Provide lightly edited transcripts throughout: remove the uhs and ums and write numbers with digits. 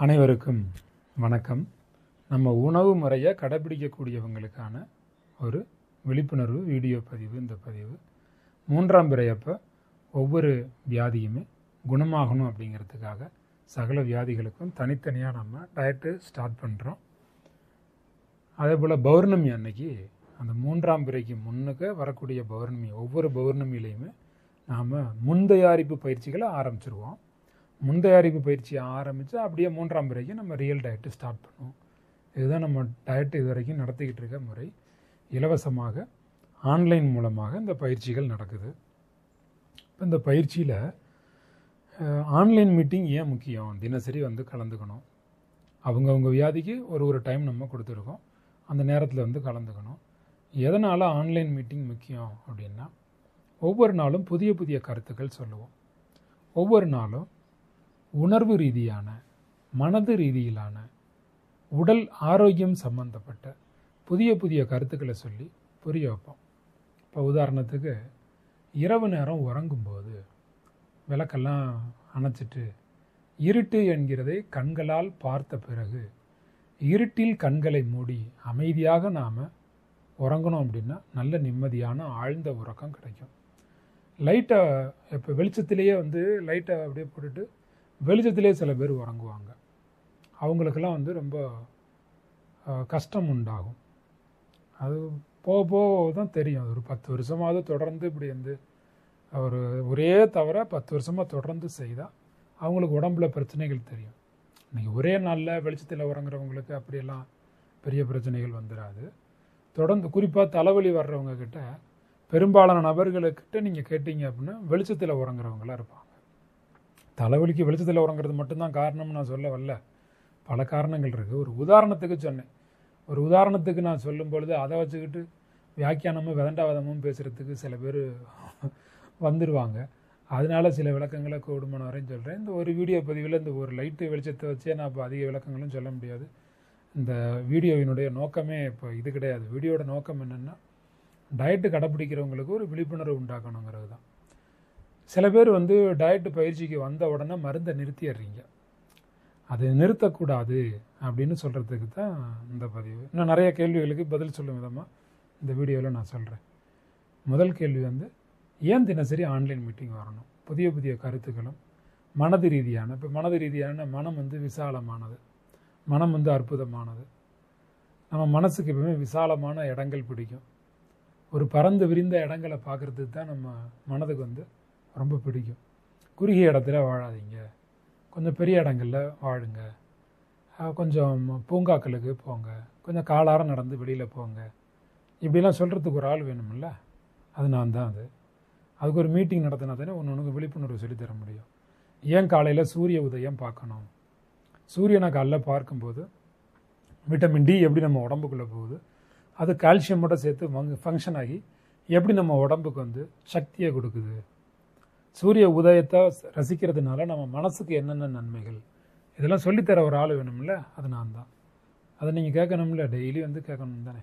அனைவருக்கும் வணக்கம். நம்ம உணவு முறையை கடைபிடிக்கக்கூடியவங்களுக்கான ஒரு விழிப்புணர்வு வீடியோ பதிவு. இந்த பதிவு 3ஆம் பிறையப்போ ஒவ்வொரு வியாதியுமே குணமாகணும் அப்படிங்கிறதுக்காக சகல வியாதிகளுக்கும் தனித்தனியாக நம்ம டயட்டு ஸ்டார்ட் பண்ணுறோம். அதே போல் பௌர்ணமி அன்னைக்கு அந்த 3ஆம் பிறைக்கு முன்னுக்கு வரக்கூடிய பௌர்ணமி, ஒவ்வொரு பௌர்ணமியிலையுமே நாம் முன்தயாரிப்பு பயிற்சிகளை ஆரம்பிச்சிருவோம். முன்தயாரிப்பு பயிற்சியை ஆரம்பித்து அப்படியே 3ஆம் பிறைக்கு நம்ம ரியல் டயட்டு ஸ்டார்ட் பண்ணுவோம். இதுதான் நம்ம டயட்டு இது வரைக்கும் நடத்திக்கிட்டு இருக்க முறை. இலவசமாக ஆன்லைன் மூலமாக இந்த பயிற்சிகள் நடக்குது. இப்போ இந்த பயிற்சியில் ஆன்லைன் மீட்டிங் ஏன் முக்கியம்? தினசரி கலந்துக்கணும். அவங்கவுங்க வியாதிக்கு ஒரு டைம் நம்ம கொடுத்துருக்கோம். அந்த நேரத்தில் கலந்துக்கணும். எதனால் ஆன்லைன் மீட்டிங் முக்கியம் அப்படின்னா, ஒவ்வொரு நாளும் புதிய புதிய கருத்துக்கள் சொல்லுவோம். ஒவ்வொரு நாளும் உணர்வு ரீதியான, மனது ரீதியிலான, உடல் ஆரோக்கியம் சம்பந்தப்பட்ட புதிய புதிய கருத்துக்களை சொல்லி புரிய வைப்போம். இப்போ உதாரணத்துக்கு, இரவு நேரம் உறங்கும்போது விளக்கெல்லாம் அணைச்சிட்டு இருட்டு என்கிறதை கண்களால் பார்த்த பிறகு இருட்டில் கண்களை மூடி அமைதியாக நாம் உறங்கணும் அப்படின்னா நல்ல நிம்மதியான ஆழ்ந்த உறக்கம் கிடைக்கும். லைட்டை இப்போ வெளிச்சத்திலேயே லைட்டை அப்படியே போட்டுட்டு வெளிச்சத்திலே சில பேர் உறங்குவாங்க. அவங்களுக்கெல்லாம் ரொம்ப கஷ்டம் உண்டாகும். அது போக போக தான் தெரியும். அது ஒரு 10 வருஷமாவது தொடர்ந்து இப்படி ஒரே தவிர 10 வருஷமாக தொடர்ந்து செய்தால் அவங்களுக்கு உடம்புல பிரச்சனைகள் தெரியும். இன்றைக்கி ஒரே நாளில் வெளிச்சத்தில் உறங்குறவங்களுக்கு அப்படியெல்லாம் பெரிய பிரச்சனைகள் வந்துடாது. தொடர்ந்து குறிப்பாக தலைவலி வர்றவங்க கிட்ட, பெரும்பாலான நபர்களுக்கிட்ட நீங்கள் கேட்டீங்க அப்படின்னா வெளிச்சத்தில் உறங்குறவங்களாம் இருப்பாங்க. தலைவலிக்கு வெளிச்சத்தில் உறங்குறது மட்டும்தான் காரணம்னு நான் சொல்ல வரல, பல காரணங்கள் இருக்குது. ஒரு உதாரணத்துக்கு சொன்னேன். ஒரு உதாரணத்துக்கு நான் சொல்லும் பொழுது அதை வச்சுக்கிட்டு வியாக்கியானமும் விதண்டாவாதமும் பேசுகிறதுக்கு சில பேர் வந்துடுவாங்க. அதனால சில விளக்கங்களை கூடுமான வரையும் சொல்கிறேன். இந்த ஒரு வீடியோ பதிவில் இந்த ஒரு லைட்டு வெளிச்சத்தை வச்சே நான் இப்போ அதிக விளக்கங்களும் சொல்ல முடியாது. இந்த வீடியோவினுடைய நோக்கமே இப்போ இது கிடையாது. வீடியோட நோக்கம் என்னென்னா, டயட்டு கடைப்பிடிக்கிறவங்களுக்கு ஒரு விழிப்புணர்வு உண்டாக்கணுங்கிறது தான். சில பேர் டயட்டு பயிற்சிக்கு வந்த உடனே மருந்தை நிறுத்திடுறீங்க. அது நிறுத்தக்கூடாது அப்படின்னு சொல்கிறதுக்கு தான் இந்த பதிவு. இன்னும் நிறைய கேள்விகளுக்கு பதில் சொல்லும் விதமாக இந்த வீடியோவில் நான் சொல்கிறேன். முதல் கேள்வி ஏன் தினசரி ஆன்லைன் மீட்டிங் வரணும்? புதிய புதிய கருத்துக்களும் மனது ரீதியான, இப்போ மனது ரீதியான மனம் விசாலமானது, மனம் அற்புதமானது. நம்ம மனசுக்கு எப்பவுமே விசாலமான இடங்கள் பிடிக்கும். ஒரு பறந்து விரிந்த இடங்களை பார்க்குறதுக்கு தான் நம்ம மனதுக்கு ரொம்ப பிடிக்கும். குறுகிய இடத்துல வாழாதீங்க, கொஞ்சம் பெரிய இடங்களில் வாழுங்க, கொஞ்சம் பூங்காக்களுக்கு போங்க, கொஞ்சம் காலாரம் நடந்து வெளியில் போங்க, இப்படிலாம் சொல்கிறதுக்கு ஒரு ஆள் வேணும்ல. அது நான் தான். அதுக்கு ஒரு மீட்டிங் நடத்தினா தானே ஒன்று விழிப்புணர்வு சொல்லித்தர முடியும். ஏன் காலையில் சூரிய உதயம் பார்க்கணும்? சூரியனை காலையில் பார்க்கும்போது விட்டமின் டி எப்படி நம்ம உடம்புக்குள்ளே போகுது, அது கால்சியமோட சேர்த்து ஃபங்க்ஷன் ஆகி எப்படி நம்ம உடம்புக்கு சக்தியை கொடுக்குது. சூரிய உதயத்தை ரசிக்கிறதுனால நம்ம மனசுக்கு என்னென்ன நன்மைகள், இதெல்லாம் சொல்லித்தர ஒரு ஆள் வேணும்ல. அது நான் தான். அதை நீங்கள் கேட்கணும்ல, டெய்லி கேட்கணும் தானே.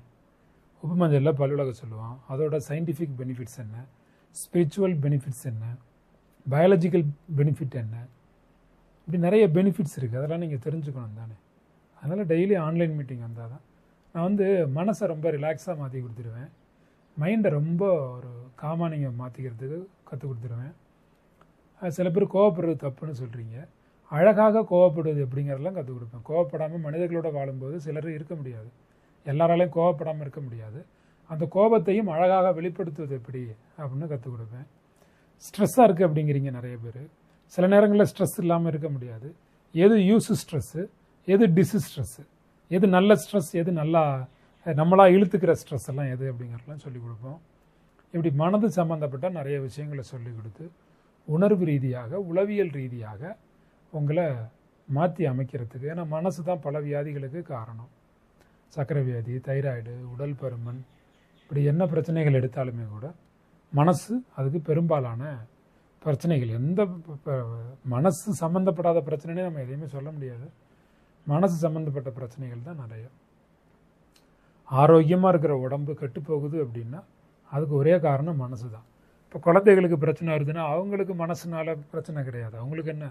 உப்பு மஞ்சளில் பல்லுலக சொல்லுவான். அதோட சயின்டிஃபிக் பெனிஃபிட்ஸ் என்ன, ஸ்பிரிச்சுவல் பெனிஃபிட்ஸ் என்ன, பயாலஜிக்கல் பெனிஃபிட் என்ன, இப்படி நிறைய பெனிஃபிட்ஸ் இருக்குது. அதெல்லாம் நீங்கள் தெரிஞ்சுக்கணும் தானே. அதனால் டெய்லி ஆன்லைன் மீட்டிங் வந்தால் தான் நான் மனசை ரொம்ப ரிலாக்ஸாக மாற்றி கொடுத்துருவேன். மைண்டை ரொம்ப ஒரு காமாக நீங்கள் மாற்றிக்கிறதுக்கு கற்றுக் கொடுத்துருவேன். சில பேர் கோவப்படுறது தப்புன்னு சொல்கிறீங்க. அழகாக கோவப்படுவது எப்படிங்கிறதெல்லாம் கற்றுக் கொடுப்பேன். கோவப்படாமல் மனிதர்களோடு வாழும்போது சிலர் இருக்க முடியாது. எல்லாராலையும் கோவப்படாமல் இருக்க முடியாது. அந்த கோபத்தையும் அழகாக வெளிப்படுத்துவது எப்படி அப்படின்னு கற்றுக் கொடுப்பேன். ஸ்ட்ரெஸ்ஸாக இருக்குது அப்படிங்கிறீங்க நிறைய பேர். சில நேரங்களில் ஸ்ட்ரெஸ் இல்லாமல் இருக்க முடியாது. எது யூஸ் ஸ்ட்ரெஸ்ஸு, எது டிஸ் ஸ்ட்ரெஸ்ஸு, எது நல்ல ஸ்ட்ரெஸ், எது நல்லா நம்மளாக இழுத்துக்கிற ஸ்ட்ரெஸ் எல்லாம் எது அப்படிங்கிறதெல்லாம் சொல்லிக் கொடுப்போம். இப்படி மனது சம்மந்தப்பட்ட நிறைய விஷயங்களை சொல்லிக் கொடுத்து உணர்வு ரீதியாக, உளவியல் ரீதியாக உங்களை மாற்றி அமைக்கிறதுக்கு. ஏன்னா மனசு தான் பல வியாதிகளுக்கு காரணம். சர்க்கரை வியாதி, தைராய்டு, உடல் பருமன், இப்படி என்ன பிரச்சனைகள் எடுத்தாலுமே கூட மனசு அதுக்கு பெரும்பாலான பிரச்சனைகள். எந்த மனசு சம்மந்தப்படாத பிரச்சனைனே நம்ம எதையுமே சொல்ல முடியாது. மனசு சம்மந்தப்பட்ட பிரச்சனைகள் தான் நிறைய. ஆரோக்கியமாக இருக்கிற உடம்பு கெட்டு போகுது அப்படின்னா அதுக்கு ஒரே காரணம் மனசு தான். இப்போ குழந்தைகளுக்கு பிரச்சனை வருதுன்னா அவங்களுக்கு மனசுனால பிரச்சனை கிடையாது. அவங்களுக்கு என்ன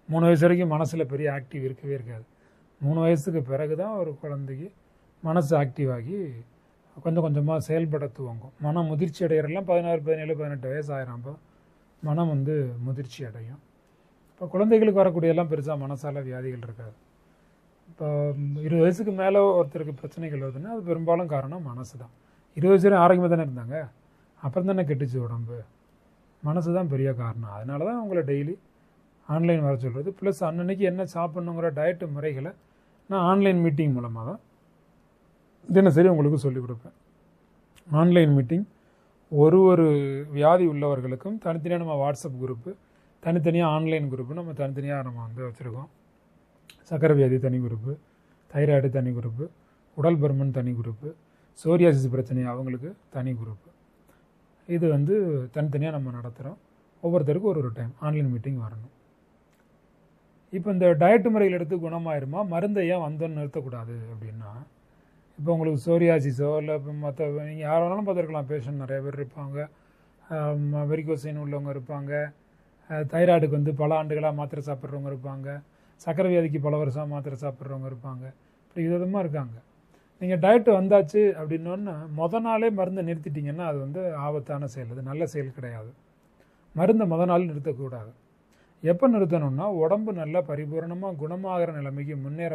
3 வயசு வரைக்கும் மனசில் பெரிய ஆக்டிவ் இருக்கவே இருக்காது. 3 வயசுக்கு பிறகு தான் ஒரு குழந்தைக்கு மனசு ஆக்டிவ் ஆகி கொஞ்சம் கொஞ்சமாக செயல்பட துவங்கும். மனம் முதிர்ச்சி அடைகிறெல்லாம் 16, 17, 18 வயசு ஆயிரம். அப்போ மனம் முதிர்ச்சி அடையும். இப்போ குழந்தைகளுக்கு வரக்கூடிய எல்லாம் பெருசாக மனசால வியாதிகள் இருக்காது. இப்போ 20 வயசுக்கு மேலே ஒருத்தருக்கு பிரச்சனைகள் வருதுன்னா அது பெரும்பாலும் காரணம் மனசு தான். 20 வயசு வரை ஆரோக்கியமாக தானே இருந்தாங்க, அப்புறம் தானே கெட்டுச்சு உடம்பு. மனசு தான் பெரிய காரணம். அதனால தான் அவங்கள டெய்லி ஆன்லைன் வர சொல்கிறது. ப்ளஸ் அன்னன்னைக்கு என்ன சாப்பிட்ணுங்கிற டயட்டு முறைகளை நான் ஆன்லைன் மீட்டிங் மூலமாக தான் தினசரி உங்களுக்கு சொல்லிக் கொடுப்பேன். ஆன்லைன் மீட்டிங் ஒரு வியாதி உள்ளவர்களுக்கும் தனித்தனியாக நம்ம வாட்ஸ்அப் குரூப்பு, தனித்தனியாக ஆன்லைன் குரூப்பு நம்ம தனித்தனியாக வச்சுருக்கோம். சக்கரை வியாதி தனி குரூப்பு, தைராய்டு தனி குரூப்பு, உடல் பருமன் தனி குரூப்பு, சோரியாசிஸ் பிரச்சனை அவங்களுக்கு தனி குரூப்பு. இது தனித்தனியாக நம்ம நடத்துகிறோம். ஒவ்வொருத்தருக்கும் ஒரு டைம் ஆன்லைன் மீட்டிங் வரணும். இப்போ இந்த டயட்டு முறையில் எடுத்து குணமாயிருமா, மருந்தை ஏன் வந்தோன்னு நிறுத்தக்கூடாது அப்படின்னா, இப்போ உங்களுக்கு சோரியாசிஸோ இல்லை இப்போ மற்ற நீங்கள் யார் வேணாலும் பார்த்துருக்கலாம். பேஷண்ட் நிறைய பேர் இருப்பாங்க, வெரிகோசைன் உள்ளவங்க இருப்பாங்க, தைராய்டுக்கு பல ஆண்டுகளாக மாத்திரை சாப்பிட்றவங்க இருப்பாங்க, சக்கரை வியாதிக்கு பல வருஷம் மாத்திரை சாப்பிட்றவங்க இருப்பாங்க. இப்படி விதமாக இருக்காங்க. நீங்கள் டயட்டு வந்தாச்சு அப்படின்னோன்னா நாளே மருந்தை நிறுத்திட்டிங்கன்னா அது ஆபத்தான செயல், அது நல்ல செயல் கிடையாது. மருந்தை நாள் நிறுத்தக்கூடாது. எப்போ நிறுத்தணும்னா உடம்பு நல்லா பரிபூர்ணமாக குணமாகிற நிலைமைக்கு முன்னேற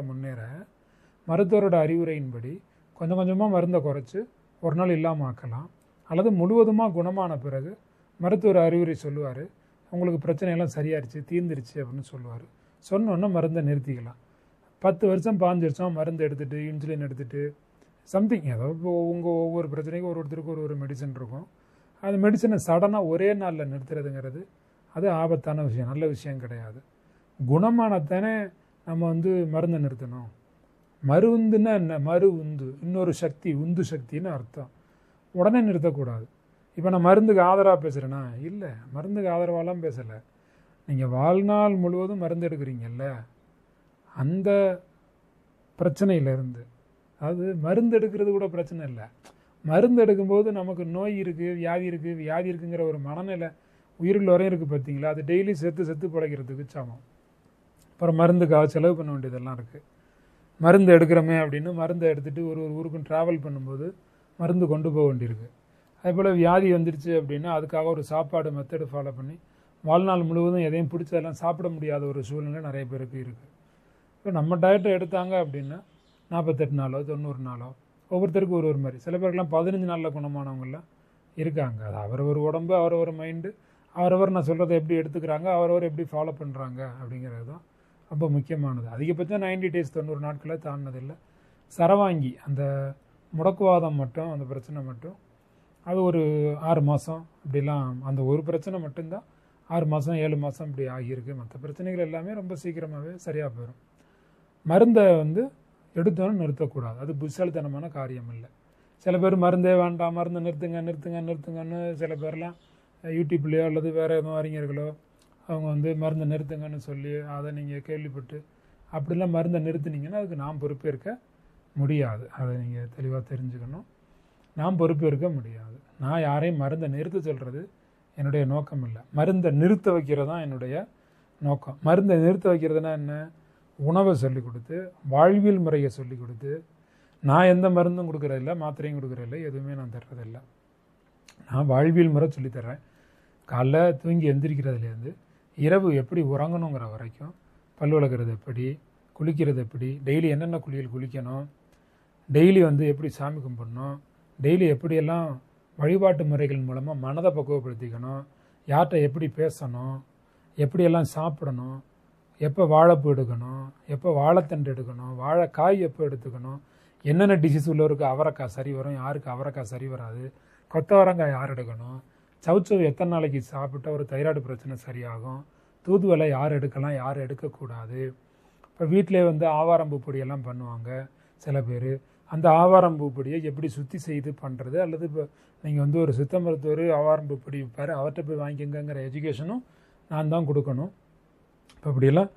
மருத்துவரோட அறிவுரையின்படி கொஞ்சம் கொஞ்சமாக மருந்தை குறைச்சி ஒரு நாள் இல்லாமல் ஆக்கலாம். அல்லது முழுவதுமாக குணமான பிறகு மருத்துவர் அறிவுரை சொல்லுவார், உங்களுக்கு பிரச்சனையெல்லாம் சரியாயிருச்சு தீர்ந்துருச்சு அப்படின்னு சொல்லுவார். சொன்னோன்னா மருந்தை நிறுத்திக்கலாம். 10 வருஷம் 15 வருஷம் மருந்து எடுத்துகிட்டு இன்சுலின் எடுத்துகிட்டு சம்திங் ஏதோ இப்போ ஒவ்வொரு பிரச்சனைக்கும் ஒருத்தருக்கு ஒரு மெடிசன் இருக்கும். அந்த மெடிசனை சடனாக ஒரே நாளில் நிறுத்துறதுங்கிறது அது ஆபத்தான விஷயம், நல்ல விஷயம் கிடையாது. குணமானத்தானே நம்ம மருந்தை நிறுத்தணும். மருந்துன்னா என்ன, உந்து இன்னொரு சக்தி, உந்து சக்தின்னு அர்த்தம். உடனே நிறுத்தக்கூடாது. இப்போ நான் மருந்துக்கு ஆதரவாக பேசுகிறேன்னா இல்லை, மருந்துக்கு ஆதரவாலாம் பேசலை. நீங்கள் வாழ்நாள் முழுவதும் மருந்து எடுக்கிறீங்கல்ல, அந்த பிரச்சனையிலேருந்து, அதாவது மருந்து எடுக்கிறது கூட பிரச்சனை இல்லை, மருந்து எடுக்கும்போது நமக்கு நோய் இருக்குது, வியாதி இருக்குங்கிற ஒரு மனநிலை உயிருள்ள வரையும் இருக்குது பார்த்தீங்களா, அது டெய்லி செத்து பிழைக்கிறதுக்கு சமம். அப்புறம் மருந்துக்காக செலவு பண்ண வேண்டியதெல்லாம் இருக்குது. மருந்து எடுக்கிறோமே அப்படின்னு மருந்தை எடுத்துகிட்டு ஒரு ஊருக்கும் ட்ராவல் பண்ணும்போது மருந்து கொண்டு போக வேண்டியிருக்கு. அதேபோல் வியாதி வந்துடுச்சு அப்படின்னா அதுக்காக ஒரு சாப்பாடு மெத்தடு ஃபாலோ பண்ணி வாழ்நாள் முழுவதும் எதையும் பிடிச்சதெல்லாம் சாப்பிட முடியாத ஒரு சூழ்நிலை நிறைய பேருக்கு இருக்குது. இப்போ நம்ம டயட்டை எடுத்தாங்க அப்படின்னா 48 நாளோ 90 நாளோ ஒவ்வொருத்தருக்கும் ஒரு மாதிரி. சில பேருக்குலாம் 15 நாளில் குணமானவங்களாம் இருக்காங்க. அது அவரவர் உடம்பு, அவரவர் மைண்டு, அவரவர் நான் சொல்கிறத எப்படி எடுத்துக்கிறாங்க, அவரவர் எப்படி ஃபாலோ பண்ணுறாங்க அப்படிங்கிறது தான் ரொம்ப முக்கியமானது. அதிகபட்சம் 90 days 90 நாட்களை தாண்டினதில்லை. சரவாங்கி அந்த முடக்குவாதம் மட்டும், அந்த பிரச்சனை மட்டும் அது ஒரு 6 மாதம் இப்படிலாம், அந்த ஒரு பிரச்சனை மட்டும்தான் 6 மாதம் 7 மாதம் இப்படி ஆகியிருக்கு. மற்ற பிரச்சனைகள் எல்லாமே ரொம்ப சீக்கிரமாகவே சரியாக போயிடும். மருந்தை எடுத்தோன்னு நிறுத்தக்கூடாது, அது புத்திசாலித்தனமான காரியம் இல்லை. சில பேர் மருந்தே வேண்டாம், மருந்தை நிறுத்துங்கன்னு சில பேர்லாம் யூடியூப்லேயோ அல்லது வேறு எதுவும் அறிஞர்களோ அவங்க மருந்தை நிறுத்துங்கன்னு சொல்லி அதை நீங்கள் கேள்விப்பட்டு அப்படிலாம் மருந்தை நிறுத்தினீங்கன்னா அதுக்கு நாம் பொறுப்பேற்க முடியாது. அதை நீங்கள் தெளிவாக தெரிஞ்சுக்கணும். நாம் பொறுப்பேற்க முடியாது. நான் யாரையும் மருந்தை நிறுத்த சொல்கிறது என்னுடைய நோக்கம் இல்லை. மருந்தை நிறுத்த வைக்கிறது தான் என்னுடைய நோக்கம். மருந்தை நிறுத்த வைக்கிறதுனா என்ன, உணவை சொல்லிக் கொடுத்து, வாழ்வியல் முறையை சொல்லிக் கொடுத்து, நான் எந்த மருந்தும் கொடுக்குறதில்ல, மாத்திரையும் கொடுக்குறதில்ல, எதுவுமே நான் தர்றதில்லை. நான் வாழ்வியல் முறை சொல்லித்தர்றேன். காலைல தூங்கி எந்திரிக்கிறதுலேருந்து இரவு எப்படி உறங்கணுங்கிற வரைக்கும், பல் விளக்குறது எப்படி, குளிக்கிறது எப்படி, டெய்லி என்னென்ன குளியல் குளிக்கணும், டெய்லி எப்படி சாமி கும்பிடணும், டெய்லி எப்படியெல்லாம் வழிபாட்டு முறைகள் மூலமாக மனதை பக்குவப்படுத்திக்கணும், யார்கிட்ட எப்படி பேசணும், எப்படியெல்லாம் சாப்பிடணும், எப்போ வாழைப்பூ எடுக்கணும், எப்போ வாழைத்தண்டு எடுக்கணும், வாழைக்காய் எப்போ எடுத்துக்கணும், என்னென்ன டிசீஸ் உள்ளவருக்கு அவரைக்காய் சரி வரும், யாருக்கு அவரைக்காய் சரி வராது, கொத்தவரங்காய் யார் எடுக்கணும், சவுச்சவு எத்தனை நாளைக்கு சாப்பிட்டா ஒரு தைராய்டு பிரச்சனை சரியாகும், தூதுவளை யார் எடுக்கலாம் யார் எடுக்கக்கூடாது. இப்போ வீட்டிலே ஆவாரம்பூ பொடியெல்லாம் பண்ணுவாங்க சில பேர். அந்த ஆவாரம்பூ பொடியை எப்படி சுத்தி செய்து பண்ணுறது, அல்லது இப்போ நீங்கள் ஒரு சித்த மருத்துவர் ஆவாரம்பூ பொடி விற்பார், அவர்கிட்ட போய் வாங்கிக்கங்கிற எஜுகேஷனும் நான் தான் கொடுக்கணும். இப்போ இப்படியெல்லாம்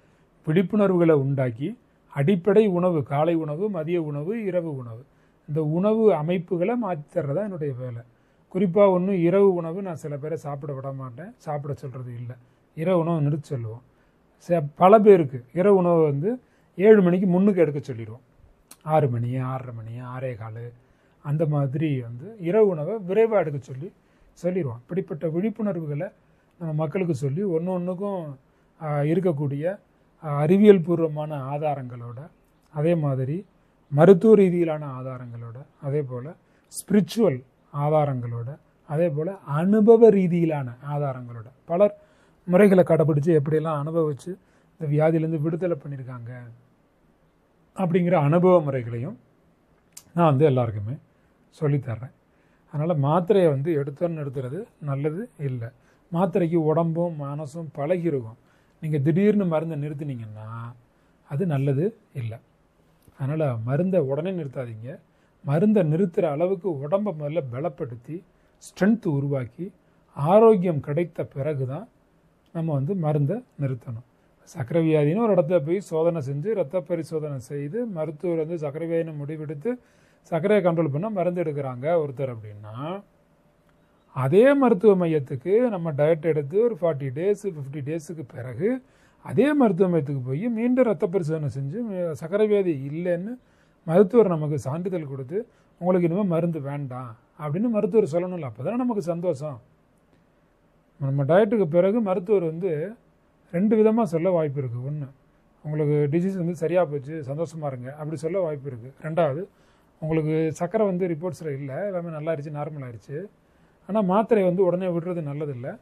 விழிப்புணர்வுகளை உண்டாக்கி அடிப்படை உணவு, காலை உணவு, மதிய உணவு, இரவு உணவு, இந்த உணவு அமைப்புகளை மாற்றி தர்றதா என்னுடைய வேலை. குறிப்பாக இரவு உணவு நான் சில பேரை சாப்பிட விட மாட்டேன், சாப்பிட சொல்கிறது இல்லை. இரவு உணவு நிறுத்தி சொல்லுவோம். பல பேருக்கு இரவு உணவு 7 மணிக்கு முன்னுக்கு எடுக்க சொல்லிடுவோம். 6 மணி, 6:30 மணி, 6:15 அந்த மாதிரி வந்து இரவு உணவை விரைவாக எடுக்க சொல்லிடுவோம். இப்படிப்பட்ட விழிப்புணர்வுகளை நம்ம மக்களுக்கு சொல்லி ஒன்றுக்கும் இருக்கக்கூடிய அறிவியல் பூர்வமான ஆதாரங்களோட, அதே மாதிரி மருத்துவ ரீதியிலான ஆதாரங்களோட, அதே போல் ஸ்பிரிச்சுவல் ஆதாரங்களோட, அதே போல் அனுபவ ரீதியிலான ஆதாரங்களோட பலர் முறைகளை கடைப்பிடிச்சு எப்படியெல்லாம் அனுபவித்து இந்த வியாதியிலேருந்து விடுதலை பண்ணியிருக்காங்க அப்படிங்கிற அனுபவ முறைகளையும் நான் வந்து எல்லாருக்குமே சொல்லித்தர்றேன். அதனால் மாத்திரையை வந்து எடுத்தோன்னு நிறுத்துறது நல்லது இல்லை. மாத்திரைக்கு உடம்பும் மனசும் பழகிருக்கும். நீங்கள் திடீர்னு மருந்தை நிறுத்தினீங்கன்னா அது நல்லது இல்லை. அதனால் மருந்தை உடனே நிறுத்தாதீங்க. மருந்தை நிறுத்துகிற அளவுக்கு உடம்பை முதல்ல பலப்படுத்தி ஸ்ட்ரென்த் உருவாக்கி ஆரோக்கியம் கிடைத்த பிறகு தான் நம்ம வந்து மருந்தை நிறுத்தணும். சர்க்கரை வியாதின்னு ஒரு இடத்துல போய் சோதனை செஞ்சு ரத்த பரிசோதனை செய்து மருத்துவர் வந்து சர்க்கரை வியாதின்னு முடிவெடுத்து சர்க்கரையை கண்ட்ரோல் பண்ண மருந்து எடுக்கிறாங்க ஒருத்தர் அப்படின்னா, அதே மருத்துவ மையத்துக்கு நம்ம டயட் எடுத்து ஒரு 40 days 50 daysக்கு பிறகு அதே மருத்துவ மையத்துக்கு போய் மீண்டும் ரத்த பரிசோதனை செஞ்சு சர்க்கரை வியாதி இல்லைன்னு மருத்துவர் நமக்கு சான்றிதழ் கொடுத்து உங்களுக்கு இனிமேல் மருந்து வேண்டாம் அப்படின்னு மருத்துவர் சொல்லணும்ல. அப்போ தானே நமக்கு சந்தோஷம். நம்ம டயட்டுக்கு பிறகு மருத்துவர் வந்து 2 விதமாக சொல்ல வாய்ப்பு இருக்குது. ஒன்று, உங்களுக்கு டிசீஸ் வந்து சரியாக போச்சு சந்தோஷமாக இருங்க அப்படி சொல்ல வாய்ப்பு இருக்குது. 2வது, உங்களுக்கு சர்க்கரை வந்து ரிப்போர்ட்ஸில் இல்லை, எல்லாமே நல்லா ஆயிடுச்சு, நார்மல் ஆயிடுச்சு, ஆனால் மாத்திரை வந்து உடனே விடுறது நல்லதில்லை,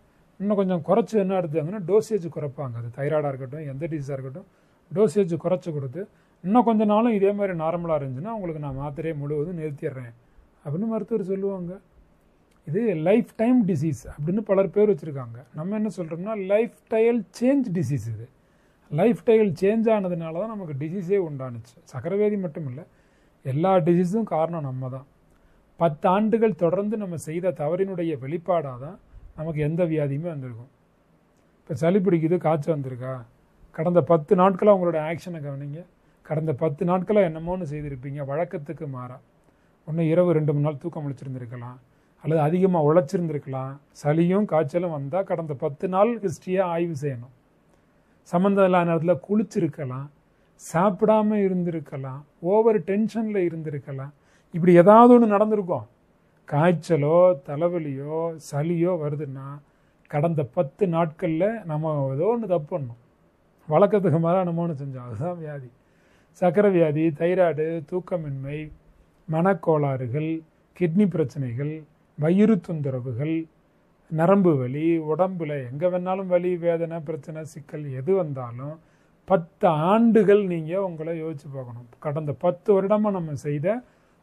இன்னும் கொஞ்சம் குறைச்சி என்ன எடுத்தாங்கன்னா டோசேஜ் குறைப்பாங்க. அது தைராய்டாக இருக்கட்டும் எந்த டிசீஸாக இருக்கட்டும் டோசேஜ் குறைச்சி கொடுத்து இன்னும் கொஞ்சம் நாளும் இதே மாதிரி நார்மலாக இருந்துச்சுன்னா உங்களுக்கு நான் மாத்திரையை முழுவதும் நிறுத்திடுறேன் அப்படின்னு மருத்துவர் சொல்லுவாங்க. இது லைஃப் டைம் டிசீஸ் அப்படின்னு பலர் பேர் வச்சுருக்காங்க. நம்ம என்ன சொல்கிறோம்னா லைஃப் ஸ்டைல் சேஞ்ச் டிசீஸ். இது லைஃப் ஸ்டைல் சேஞ்ச் ஆனதுனால தான் நமக்கு டிசீஸே உண்டானுச்சு. சர்க்கரை வியாதி மட்டும் இல்லை, எல்லா டிசீஸும் காரணம் நம்ம தான். 10 ஆண்டுகள் தொடர்ந்து நம்ம செய்த தவறினுடைய வெளிப்பாடாக தான் நமக்கு எந்த வியாதியுமே வந்திருக்கும். இப்போ சளி பிடிக்குது, காய்ச்சல் வந்திருக்கா, கடந்த 10 நாட்களாக உங்களோட ஆக்ஷனை கவனிங்க. கடந்த 10 நாட்களாக என்னமோன்னு செய்திருப்பீங்க வழக்கத்துக்கு மாறா. ஒன்று இரவு 2 மணி நாள் தூக்கம் முழிச்சிருந்துருக்கலாம், அல்லது அதிகமாக உழைச்சிருந்துருக்கலாம். சளியும் காய்ச்சலும் வந்தால் கடந்த 10 நாள் ஹிஸ்ட்ரியாக ஆய்வு செய்யணும். சம்மந்தம் இல்லாத நேரத்தில் குளிச்சிருக்கலாம், சாப்பிடாமல் இருந்திருக்கலாம், ஓவர் டென்ஷனில் இருந்திருக்கலாம், இப்படி ஏதாவது ஒன்று நடந்திருக்கும். காய்ச்சலோ தலைவலியோ சளியோ வருதுன்னா கடந்த 10 நாட்களில் நம்ம ஏதோ ஒன்று தப்பு பண்ணோம், வழக்கத்துக்கு மாறாக நம்ம ஒன்று செஞ்சோம். அதுதான் வியாதி. சர்க்கரை வியாதி, தைராய்டு, தூக்கமின்மை, மனக்கோளாறுகள், கிட்னி பிரச்சனைகள், வயிறு தொந்தரவுகள், நரம்பு வலி, உடம்புல எங்கே வேணாலும் வலி வேதனை பிரச்சனை சிக்கல் எது வந்தாலும் 10 ஆண்டுகள் நீங்கள் உங்களை யோசிச்சு பார்க்கணும். கடந்த 10 வருடமாக நம்ம செய்த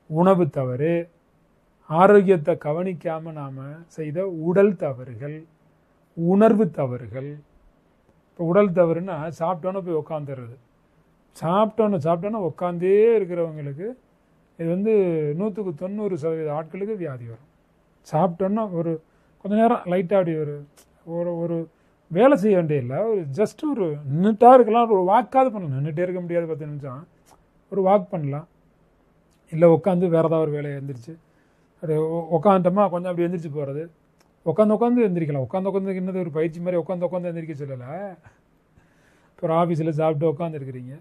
உணவு தவறு, ஆரோக்கியத்தை கவனிக்காமல் நாம் செய்த உடல் தவறுகள், உணர்வு தவறுகள். இப்போ உடல் தவறுன்னா சாப்பிட்டோன்னு போய் உட்காந்துடுறது. சாப்பிட்டோன்னு உட்காந்தே இருக்கிறவங்களுக்கு இது வந்து 100க்கு 90% ஆட்களுக்கு வியாதி வரும். சாப்பிட்டோன்னா ஒரு கொஞ்ச நேரம் லைட்டாக அப்படி ஒரு ஒரு வேலை செய்ய வேண்டியதில்லை, ஒரு ஜஸ்ட் ஒரு நின்றுட்டாக இருக்கலாம், ஒரு வாக்காவது பண்ணலாம். நின்றுட்டே இருக்க முடியாது 10 நிமிஷம், ஒரு வாக் பண்ணலாம். இல்லை உட்காந்து வேறு ஏதாவது ஒரு வேலையை எழுந்திரிச்சு அது உட்காந்துட்டோமா கொஞ்சம் அப்படி எழுந்திரிச்சு போகிறது. உட்காந்து எழுந்திரிக்கலாம். உட்காந்து என்னது ஒரு பயிற்சி மாதிரி உட்காந்து எழுந்திரிக்க சொல்லலை. இப்போ ஒரு ஆஃபீஸில் சாப்பிட்டு உட்காந்துருக்கிறீங்க,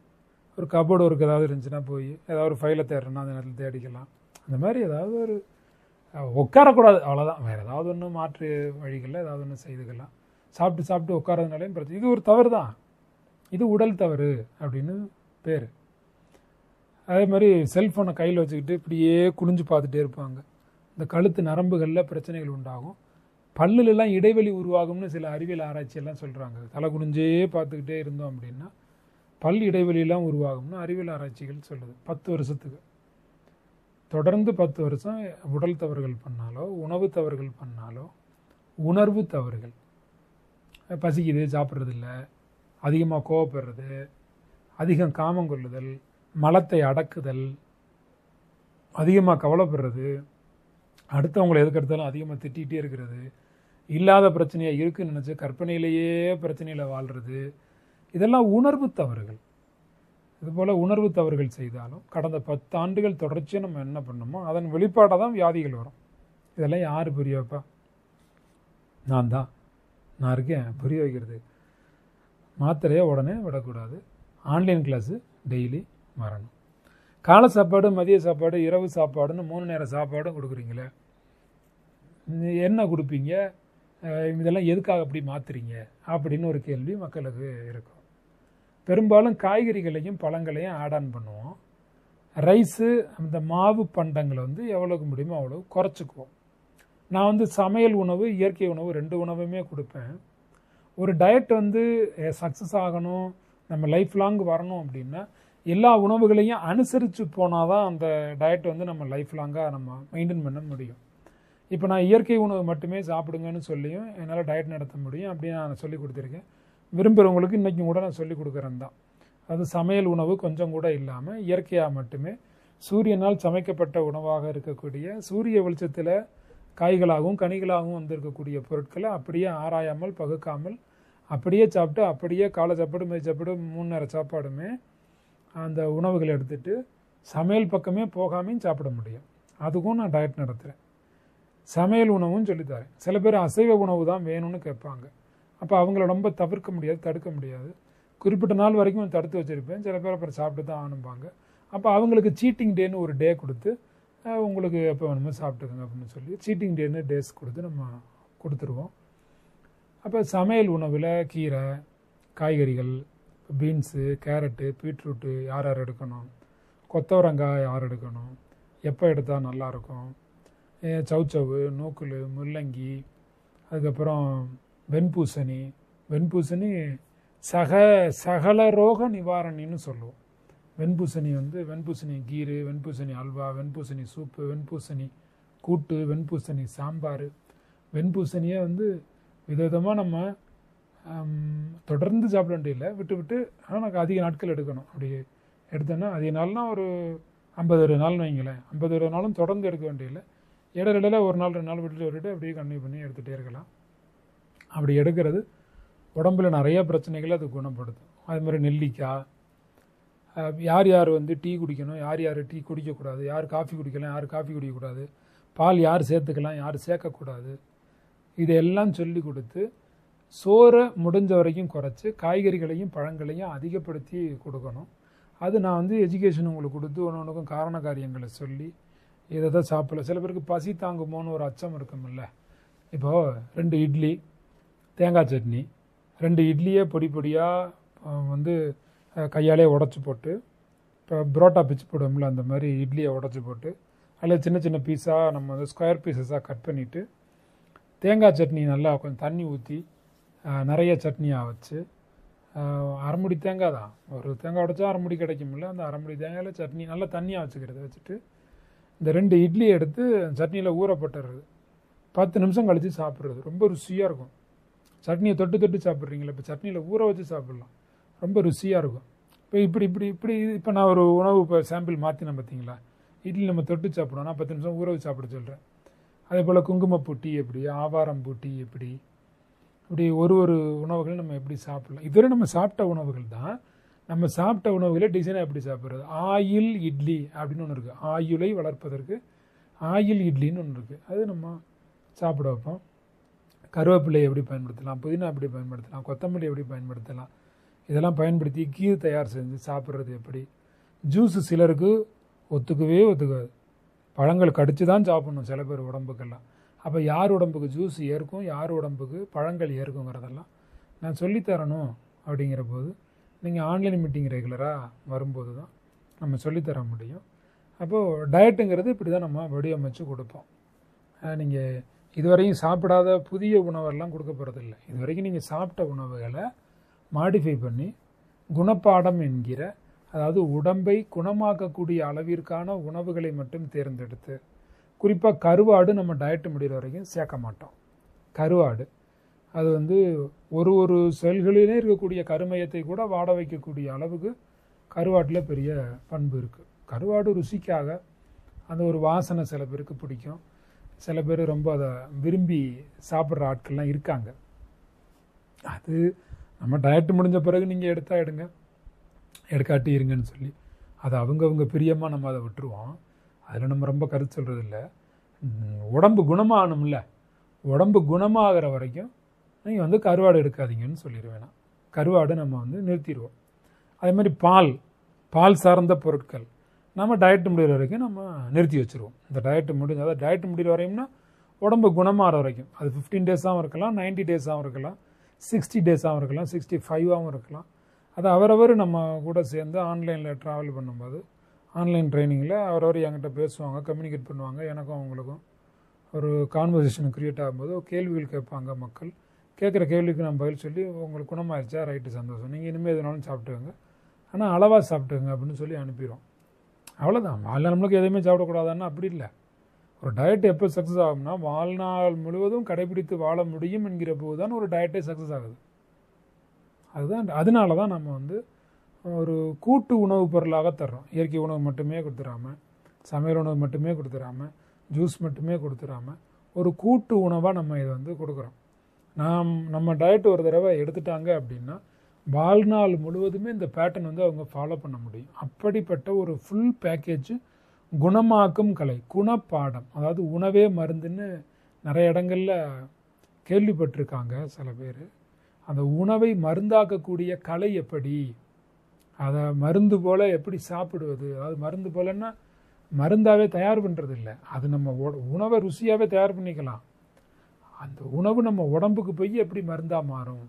ஒரு கபோர்டு ஒர்க் ஏதாவது இருந்துச்சுன்னா போய் ஏதாவது ஒரு ஃபைலை தேடுறேன்னா அந்த நேரத்தில் தேடிக்கலாம். அந்த மாதிரி ஏதாவது ஒரு உட்காரக்கூடாது, அவ்வளோதான். வேறு ஏதாவது ஒன்று மாற்று வழிகளில் ஏதாவது ஒன்று செய்துக்கலாம். சாப்பிட்டு உட்காரதுனாலையும் பிரச்சனை. இது ஒரு தவறு தான், இது உடல் தவறு அப்படின்னு பேர். அதே மாதிரி செல்ஃபோனை கையில் வச்சுக்கிட்டு இப்படியே குனிஞ்சு பார்த்துட்டே இருப்பாங்க. இந்த கழுத்து நரம்புகளில் பிரச்சனைகள் உண்டாகும். பல்லுலெல்லாம் இடைவெளி உருவாகும்னு சில அறிவியல் ஆராய்ச்சியெல்லாம் சொல்கிறாங்க. தலை குனிஞ்சே பார்த்துக்கிட்டே இருந்தோம் அப்படின்னா பல் இடைவெளியெல்லாம் உருவாகும்னு அறிவியல் ஆராய்ச்சிகள் சொல்லுது. 10 வருஷத்துக்கு தொடர்ந்து 10 வருஷம் உடல் தவறுகள் பண்ணாலோ, உணவு தவறுகள் பண்ணாலோ, உணர்வு தவறுகள், பசிக்குது சாப்பிட்றதில்ல, அதிகமாக கோவப்படுறது, அதிகம் காமம் கொள்ளுதல், மலத்தை அடக்குதல், அதிகமாக கவலைப்படுறது, அடுத்தவங்களை எதுக்கெடுத்தாலும் அதிகமாக திட்டிகிட்டே இருக்கிறது, இல்லாத பிரச்சனையாக இருக்குன்னு நினச்சி கற்பனையிலேயே பிரச்சனையில் வாழ்கிறது, இதெல்லாம் உணர்வு தவறுகள். இதுபோல் உணர்வு தவறுகள் செய்தாலும் கடந்த 10 ஆண்டுகள் தொடர்ச்சியாக நம்ம என்ன பண்ணோமோ அதன் வெளிப்பாடாக தான் வியாதிகள் வரும். இதெல்லாம் யார் புரிய வைப்பா? நான் இருக்கேன் புரிய வைக்கிறது. மாத்திரையை உடனே விடக்கூடாது. ஆன்லைன் கிளாஸு டெய்லி வரணும். காலை சாப்பாடு, மதிய சாப்பாடு, இரவு சாப்பாடுன்னு 3 நேரம் சாப்பாடும் கொடுக்குறீங்களே, என்ன கொடுப்பீங்க? இதெல்லாம் எதுக்காக அப்படி மாற்றுறீங்க அப்படின்னு ஒரு கேள்வி மக்களுக்கு இருக்கும். பெரும்பாலும் காய்கறிகளையும் பழங்களையும் ஆட் ஆன் பண்ணுவோம். ரைஸு, அந்த மாவு பண்டங்களை வந்து எவ்வளோக்கு முடியுமோ அவ்வளோ குறைச்சிக்குவோம். நான் வந்து சமையல் உணவு, இயற்கை உணவு 2 உணவுமே கொடுப்பேன். ஒரு டயட் வந்து சக்ஸஸ் ஆகணும், நம்ம லைஃப் லாங் வரணும் அப்படின்னா எல்லா உணவுகளையும் அனுசரித்து போனால் தான் அந்த டயட் வந்து நம்ம லைஃப் லாங்காக நம்ம மெயின்டைன் பண்ண முடியும். இப்போ நான் இயற்கை உணவு மட்டுமே சாப்பிடுங்கன்னு சொல்லியும் என்னால் டயட் நடத்த முடியும். அப்படி நான் சொல்லி கொடுத்துருக்கேன். விரும்புகிறவங்களுக்கு இன்றைக்கும் கூட நான் சொல்லி கொடுக்குறேன் தான். அது சமையல் உணவு கொஞ்சம் கூட இல்லாமல் இயற்கையாக மட்டுமே சூரியனால் சமைக்கப்பட்ட உணவாக இருக்கக்கூடிய, சூரிய வெளிச்சத்தில் காய்களாகவும் கனிகளாகவும் வந்திருக்கக்கூடிய பொருட்களை அப்படியே ஆராயாமல் பகுக்காமல் அப்படியே சாப்பிட்டு, அப்படியே காலை சாப்பாடு, மதிய சாப்பாடு, 3 நேர சாப்பாடுமே அந்த உணவுகளை எடுத்துகிட்டு சமையல் பக்கமே போகாமையும் சாப்பிட முடியும். அதுக்கும் நான் டயட் நடத்துகிறேன். சமையல் உணவும் சொல்லித்தரேன். சில பேர் அசைவ உணவு தான் வேணும்னு கேட்பாங்க. அப்போ அவங்கள ரொம்ப தவிர்க்க முடியாது, தடுக்க முடியாது. குறிப்பிட்ட நாள் வரைக்கும் தடுத்து வச்சுருப்பேன். சில பேர் அப்புறம் சாப்பிட்டு தான் ஆணும்பாங்க. அப்போ அவங்களுக்கு சீட்டிங் டேன்னு ஒரு டே கொடுத்து, உங்களுக்கு எப்போ வேணுமோ சாப்பிட்டுக்கோங்க அப்படின்னு சொல்லி சீட்டிங் டேன்னு டேஸ் கொடுத்து நம்ம கொடுத்துருவோம். அப்போ சமையல் உணவில் கீரை, காய்கறிகள், பீன்ஸு, கேரட்டு, பீட்ரூட்டு யார் யார் எடுக்கணும், கொத்தவரங்காய் யார் எடுக்கணும், எப்போ எடுத்தால் நல்லாயிருக்கும், சவுச்சவு, நூக்குல், முள்ளங்கி, அதுக்கப்புறம் வெண்பூசணி சகல ரோக நிவாரணின்னு சொல்லுவோம். வெண்பூசணி வந்து வெண்பூசணி கீரு, வெண்பூசணி அல்வா, வெண்பூசணி சூப்பு, வெண்பூசணி கூட்டு, வெண்பூசணி சாம்பார். வெண்பூசணியை வந்து விதவிதமாக நம்ம தொடர்ந்து சாப்பிட வேண்டியதில்லை, விட்டு விட்டு. ஆனால் எனக்கு அதிக நாட்கள் எடுக்கணும். அப்படி எடுத்தோன்னா அதிக நாள்னா ஒரு 50 நாள்னு வைங்களேன். 50 நாளும் தொடர்ந்து எடுக்க வேண்டியதில்லை. இடையில 1 நாள் 2 நாள் விட்டுட்டு அப்படியே கண்டினியூ பண்ணி எடுத்துகிட்டே இருக்கலாம். அப்படி எடுக்கிறது உடம்புல நிறைய பிரச்சனைகளை அது குணப்படுத்தும். அது மாதிரி நெல்லிக்காய், யார் யார் வந்து டீ குடிக்கணும், யார் யார் டீ குடிக்கக்கூடாது, யார் காஃபி குடிக்கலாம், யார் காஃபி குடிக்கக்கூடாது, பால் யார் சேர்த்துக்கலாம், யார் சேர்க்கக்கூடாது, இதெல்லாம் சொல்லி கொடுத்து சோறை முடிஞ்ச வரைக்கும் குறைச்சி காய்கறிகளையும் பழங்களையும் அதிகப்படுத்தி கொடுக்கணும். அது நான் வந்து எஜுகேஷன் உங்களுக்கு கொடுத்து ஒன்றுக்கும் காரண காரியங்களை சொல்லி இதை தான் சாப்பிடல. சில பேருக்கு பசி தாங்குமோன்னு ஒரு அச்சம் இருக்குமில்ல. இப்போது 2 இட்லி, தேங்காய் சட்னி, 2 இட்லியே பொடி பொடியாக வந்து கையாலே உடச்சி போட்டு, இப்போ புரோட்டா பிச்சு போடுவோம்ல, அந்த மாதிரி இட்லியை உடச்சி போட்டு அதில் சின்ன சின்ன பீஸாக நம்ம வந்து ஸ்கொயர் பீசஸாக கட் பண்ணிவிட்டு, தேங்காய் சட்னி நல்லா கொஞ்சம் தண்ணி ஊற்றி நிறைய சட்னியாக வச்சு, அரைமுடி தேங்காய் தான், ஒரு தேங்காய் உடைச்சா அரைமுடி கிடைக்கும்ல, அந்த அரைமுடி தேங்காயில் சட்னி நல்லா தண்ணியாக வச்சுக்கிறது. வச்சுட்டு இந்த 2 இட்லியை எடுத்து சட்னியில் ஊற போட்டுறது, 10 நிமிஷம் கழித்து சாப்பிட்றது. ரொம்ப ருசியாக இருக்கும். சட்னியை தொட்டு தொட்டு சாப்பிட்றீங்களா, இப்போ சட்னியில் ஊற வச்சு சாப்பிட்லாம், ரொம்ப ருசியாக இருக்கும். இப்போ இப்போ நான் ஒரு உணவு இப்போ சாம்பிள் மாற்றினேன் பார்த்தீங்களா. இட்லி நம்ம தொட்டு சாப்பிடணும்னா 10 நிமிஷம் ஊற வச்சு சாப்பிட சொல்கிறேன். அதே போல் குங்குமப்பூ டீ எப்படி, ஆவாரம்பூ டீ எப்படி, இப்படி ஒரு உணவுகள் நம்ம எப்படி சாப்பிடலாம். இதுவரை நம்ம சாப்பிட்ட உணவுகள் தான். நம்ம சாப்பிட்ட உணவுகளை டிசைனாக எப்படி சாப்பிட்றது. ஆயில் இட்லி அப்படின்னு ஒன்று இருக்குது. ஆயுளை வளர்ப்பதற்கு ஆயில் இட்லின்னு ஒன்று இருக்குது. அது நம்ம சாப்பிட வைப்போம். கருவேப்பிலை எப்படி பயன்படுத்தலாம், புதினா எப்படி பயன்படுத்தலாம், கொத்தமல்லி எப்படி பயன்படுத்தலாம், இதெல்லாம் பயன்படுத்தி கீர் தயார் செஞ்சு சாப்பிட்றது எப்படி. ஜூஸு சிலருக்கு ஒத்துக்காது. பழங்கள் கடிச்சு தான் சாப்பிடணும் சில பேர் உடம்புக்கெல்லாம். அப்போ யார் உடம்புக்கு ஜூஸ் ஏற்கும், யார் உடம்புக்கு பழங்கள் ஏற்குங்கிறதெல்லாம் நான் சொல்லித்தரணும். அப்படிங்கிற போது நீங்கள் ஆன்லைன் மீட்டிங் ரெகுலராக வரும்போது தான் நம்ம சொல்லித்தர முடியும். அப்போது டயட்டுங்கிறது இப்படி தான் நம்ம வடிவமைச்சு கொடுப்போம். நீங்கள் இதுவரையும் சாப்பிடாத புதிய உணவெல்லாம் கொடுக்க போகிறதில்லை. இதுவரைக்கும் நீங்கள் சாப்பிட்ட உணவுகளை மாடிஃபை பண்ணி குணப்பாடம் என்கிற, அதாவது உடம்பை குணமாக்கக்கூடிய அளவிற்கான உணவுகளை மட்டும் தேர்ந்தெடுத்து, குறிப்பாக கருவாடு நம்ம டயட்டு முடிகிற வரைக்கும் சேர்க்க மாட்டோம். கருவாடு அது வந்து ஒரு செல்களிலே இருக்கக்கூடிய கருமையத்தை கூட வாட வைக்கக்கூடிய அளவுக்கு கருவாட்டில் பெரிய பண்பு இருக்குது. கருவாடு ருசிக்காக அந்த ஒரு வாசனை சில பேருக்கு பிடிக்கும். சில பேர் ரொம்ப அதை விரும்பி சாப்பிட்ற ஆட்கள்லாம் இருக்காங்க. அது நம்ம டயட்டு முடிஞ்ச பிறகு நீங்கள் எடுங்க, எடுக்காட்டி இருங்கன்னு சொல்லி அது அவங்கவுங்க பிரியமாக நம்ம அதை விட்டுருவோம். அதில் நம்ம ரொம்ப கருத்து சொல்கிறது இல்லை. உடம்பு குணமாகணும்ல, உடம்பு குணமாகிற வரைக்கும் நீங்கள் வந்து கருவாடு எடுக்காதீங்கன்னு சொல்லிடுவேன். கருவாடு நம்ம வந்து நிறுத்திடுவோம். அதே மாதிரி பால் சார்ந்த பொருட்கள் நம்ம டயட் முடிகிற வரைக்கும் நம்ம நிறுத்தி வச்சுருவோம். இந்த டயட் முடிஞ்ச, அதாவது டயட் முடிகிற வரையும்னா உடம்பு குணமாகிற வரைக்கும். அது 15 டேஸாகவும் இருக்கலாம், 90 டேஸாகவும் இருக்கலாம், 60 டேஸாகவும் இருக்கலாம், 65ஆகவும் இருக்கலாம். அது அவரவர் நம்ம கூட சேர்ந்து ஆன்லைனில் ட்ராவல் பண்ணும்போது ஆன்லைன் ட்ரைனிங்கில் அவரவர் என்கிட்ட பேசுவாங்க, கம்யூனிகேட் பண்ணுவாங்க. எனக்கும் அவங்களுக்கும் ஒரு கான்வர்சேஷன் க்ரியேட் ஆகும்போது கேள்விகள் கேட்பாங்க. மக்கள் கேட்குற கேள்விக்கு நான் பதில் சொல்லி உங்களுக்கு குணமாகிடுச்சா, ரைட்டு, சந்தோஷம், நீங்கள் இனிமேல் எதுனாலும் சாப்பிட்டுங்க, ஆனால் அளவாக சாப்பிட்டுங்க அப்படின்னு சொல்லி அனுப்பிடுவோம். அவ்வளோதான். வாழ்நாள் நம்மளுக்கு எதுவுமே சாப்பிடக்கூடாதுன்னா அப்படி இல்லை. ஒரு டயட் எப்போ சக்ஸஸ் ஆகும்னா வாழ்நாள் முழுவதும் கடைபிடித்து வாழ முடியும் என்கிற போது தான் ஒரு டயட்டே சக்ஸஸ் ஆகுது. அதனால தான் நம்ம வந்து ஒரு கூட்டு உணவுப் பொருளாக தர்றோம். இயற்கை உணவு மட்டுமே கொடுத்துடாமல், சமையல் உணவு மட்டுமே கொடுத்துடாமல், ஜூஸ் மட்டுமே கொடுத்துடாமல் ஒரு கூட்டு உணவாக நம்ம இதை வந்து கொடுக்குறோம். நம்ம டயட் ஒரு தடவை எடுத்துட்டாங்க அப்படின்னா வாழ்நாள் முழுவதுமே இந்த பேட்டர்ன் வந்து அவங்க ஃபாலோ பண்ண முடியும். அப்படிப்பட்ட ஒரு ஃபுல் பேக்கேஜ் குணமாக்கும் கலை, குணப்பாடம். அதாவது உணவே மருந்துன்னு நிறைய இடங்களில் கேள்விப்பட்டிருக்காங்க சில பேர். அந்த உணவை மருந்தாக்கக்கூடிய கலை எப்படி, அதை மருந்து போல் எப்படி சாப்பிடுவது, அதாவது மருந்து போலன்னா மருந்தாகவே தயார் பண்ணுறது இல்லை, அது நம்ம உணவை ருசியாகவே தயார் பண்ணிக்கலாம். அந்த உணவு நம்ம உடம்புக்கு போய் எப்படி மருந்தாக மாறும்